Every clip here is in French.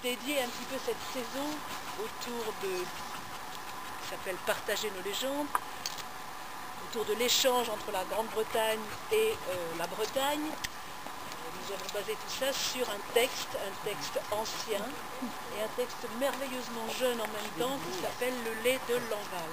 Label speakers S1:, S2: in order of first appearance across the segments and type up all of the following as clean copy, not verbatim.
S1: Dédié un petit peu cette saison autour de qui s'appelle Partager nos légendes, autour de l'échange entre la Grande-Bretagne et la Bretagne. Nous avons basé tout ça sur un texte ancien et un texte merveilleusement jeune en même temps qui s'appelle Le lait de Lanval.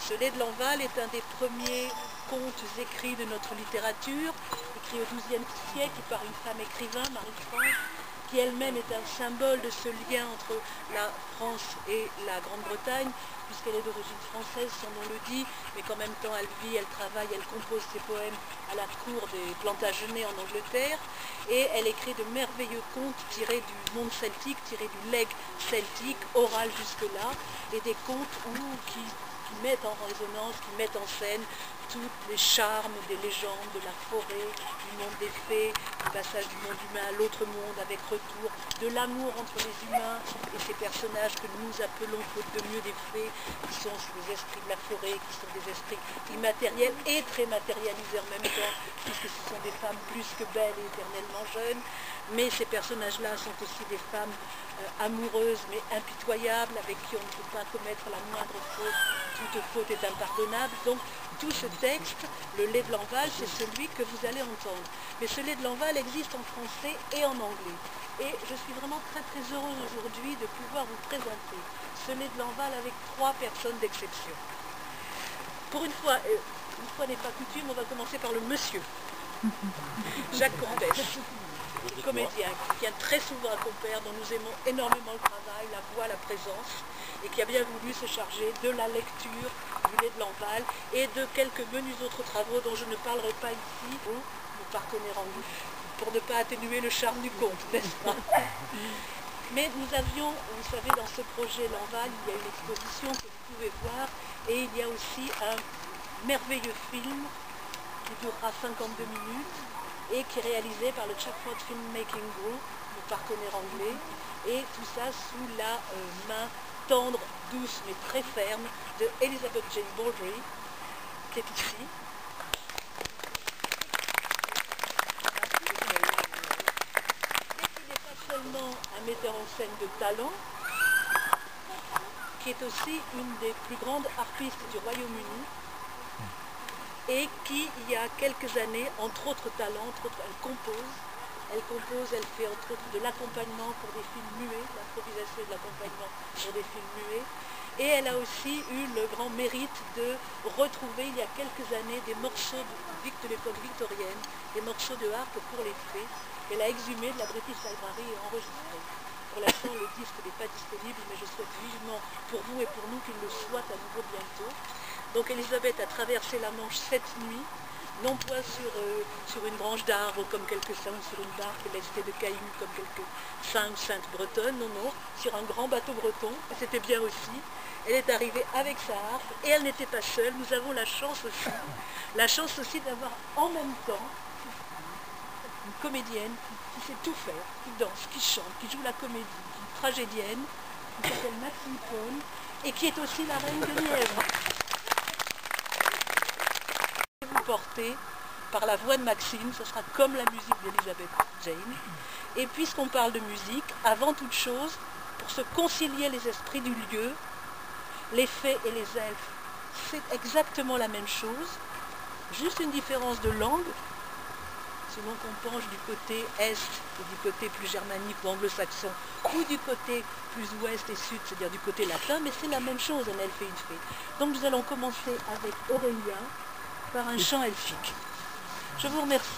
S1: Ce lait de Lanval est un des premiers contes écrits de notre littérature, écrit au XIIe siècle par une femme écrivain, Marie-France, qui elle-même est un symbole de ce lien entre la France et la Grande-Bretagne, puisqu'elle est d'origine française, son nom le dit, mais qu'en même temps elle vit, elle travaille, elle compose ses poèmes à la cour des Plantagenets en Angleterre, et elle écrit de merveilleux contes tirés du monde celtique, tirés du legs celtique, oral jusque-là, et des contes qui mettent en résonance, qui mettent en scène tous les charmes des légendes, de la forêt, du monde des fées, du passage du monde humain à l'autre monde avec retour, de l'amour entre les humains et ces personnages que nous appelons faute de mieux des fées, qui sont les esprits de la forêt, qui sont des esprits immatériels et très matérialisés en même temps, puisque ce sont des femmes plus que belles et éternellement jeunes. Mais ces personnages-là sont aussi des femmes amoureuses mais impitoyables, avec qui on ne peut pas commettre la moindre faute, toute faute est impardonnable. Donc tout ce texte, Le lait de Lanval, c'est celui que vous allez entendre. Mais ce lait de Lanval existe en français et en anglais. Et je suis vraiment très très heureuse aujourd'hui de pouvoir vous présenter ce lait de Lanval avec 3 personnes d'exception. Pour une fois n'est pas coutume, on va commencer par le monsieur. Jacques Combès, comédien, qui vient très souvent à Compère, dont nous aimons énormément le travail, la voix, la présence, et qui a bien voulu se charger de la lecture du lait de Lanval et de quelques menus autres travaux dont je ne parlerai pas ici, mon partenaire en nous, pour ne pas atténuer le charme du conte, n'est-ce pas? Mais nous avions, vous savez, dans ce projet Lanval, il y a une exposition que vous pouvez voir, et il y a aussi un merveilleux film qui durera 52 minutes, et qui est réalisé par le Chatford Filmmaking Group, mon partenaire anglais, et tout ça sous la main tendre, douce mais très ferme de Elizabeth Jane Baldry, qui est ici. Et qui n'est pas seulement un metteur en scène de talent, qui est aussi une des plus grandes harpistes du Royaume-Uni, et qui, il y a quelques années, entre autres talents, elle compose, elle fait entre autres de l'accompagnement pour des films muets, l'improvisation et de l'accompagnement pour des films muets, et elle a aussi eu le grand mérite de retrouver, il y a quelques années, des morceaux de l'époque victorienne, des morceaux de harpe pour les fées, qu'elle a exhumés de la British Library et enregistrés. Pour l'instant, le disque n'est pas disponible, mais je souhaite vivement pour vous et pour nous qu'il le soit à nouveau bientôt. Donc Elisabeth a traversé la Manche cette nuit, non pas sur une branche d'arbre comme quelques-uns, sur une barque lestée de cailloux comme quelques saints ou saintes bretonnes, non, non, sur un grand bateau breton, et c'était bien aussi. Elle est arrivée avec sa harpe, et elle n'était pas seule, nous avons la chance aussi d'avoir en même temps comédienne qui sait tout faire, qui danse, qui chante, qui joue la comédie, qui est tragédienne, qui s'appelle Maxime Paul, et qui est aussi la reine de Nièvre. Vous portez par la voix de Maxime, ce sera comme la musique d'Elizabeth Jane. Et puisqu'on parle de musique, avant toute chose, pour se concilier les esprits du lieu, les fées et les elfes, c'est exactement la même chose, juste une différence de langue, selon qu'on penche du côté est ou du côté plus germanique ou anglo-saxon, ou du côté plus ouest et sud, c'est-à-dire du côté latin, mais c'est la même chose, un elfe et une fée. Donc nous allons commencer avec Aurélia par un chant elfique. Je vous remercie.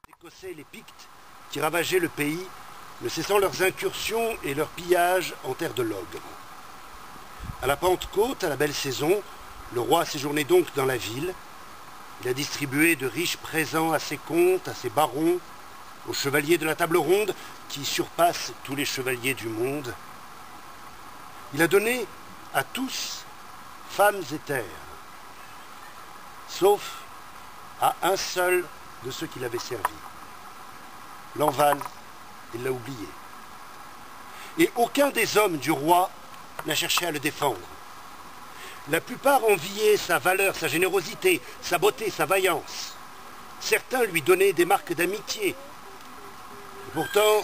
S2: Les Écossais et les Pictes qui ravageaient le pays, ne cessant leurs incursions et leurs pillages en terre de l'ogre. À la Pentecôte, à la belle saison, le roi séjournait donc dans la ville. Il a distribué de riches présents à ses comtes, à ses barons, aux chevaliers de la table ronde qui surpassent tous les chevaliers du monde. Il a donné à tous femmes et terres, sauf à un seul de ceux qui l'avaient servi. Lanval, il l'a oublié. Et aucun des hommes du roi n'a cherché à le défendre. La plupart enviaient sa valeur, sa générosité, sa beauté, sa vaillance. Certains lui donnaient des marques d'amitié. Et pourtant,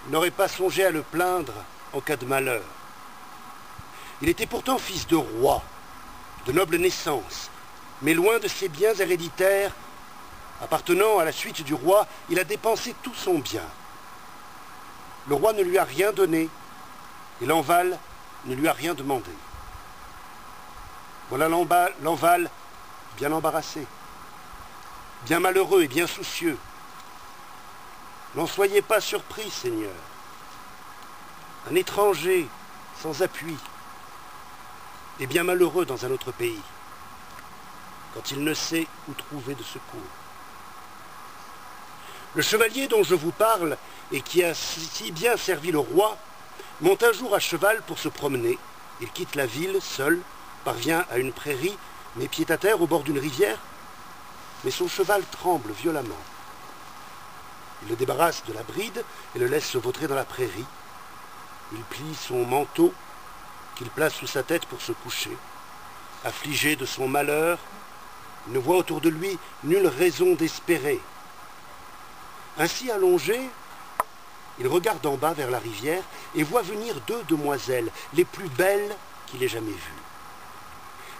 S2: il n'aurait pas songé à le plaindre en cas de malheur. Il était pourtant fils de roi, de noble naissance, mais loin de ses biens héréditaires, appartenant à la suite du roi, il a dépensé tout son bien. Le roi ne lui a rien donné, et Lanval ne lui a rien demandé. Voilà Lanval bien embarrassé, bien malheureux et bien soucieux. N'en soyez pas surpris, Seigneur. Un étranger sans appui est bien malheureux dans un autre pays, quand il ne sait où trouver de secours. Le chevalier dont je vous parle, et qui a si bien servi le roi, monte un jour à cheval pour se promener. Il quitte la ville seul, parvient à une prairie, met pied à terre au bord d'une rivière, mais son cheval tremble violemment. Il le débarrasse de la bride et le laisse se vautrer dans la prairie. Il plie son manteau, qu'il place sous sa tête pour se coucher. Affligé de son malheur, il ne voit autour de lui nulle raison d'espérer. Ainsi allongé, il regarde en bas vers la rivière et voit venir deux demoiselles, les plus belles qu'il ait jamais vues.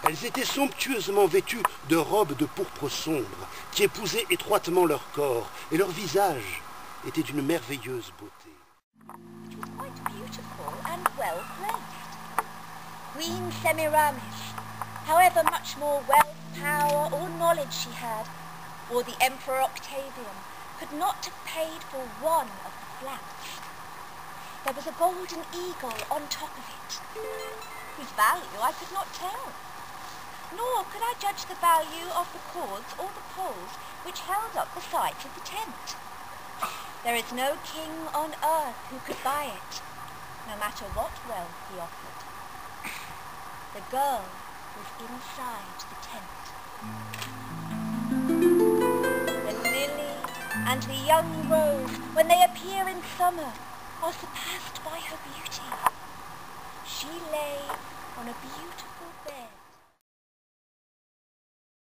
S2: Elles étaient somptueusement vêtues de robes de pourpre sombre, qui épousaient étroitement leur corps, et leur visage était d'une merveilleuse beauté.
S3: It was quite beautiful and well placed. Queen Semiramis, however much more wealth, power, or knowledge she had, or the Emperor Octavian, could not have paid for one of the flaps. There was a golden eagle on top of it, whose value I could not tell. Nor could I judge the value of the cords or the poles which held up the sides of the tent. There is no king on earth who could buy it, no matter what wealth he offered. The girl was inside the tent. and the young rose, when they appear in summer, are surpassed by her beauty. She lay on a beautiful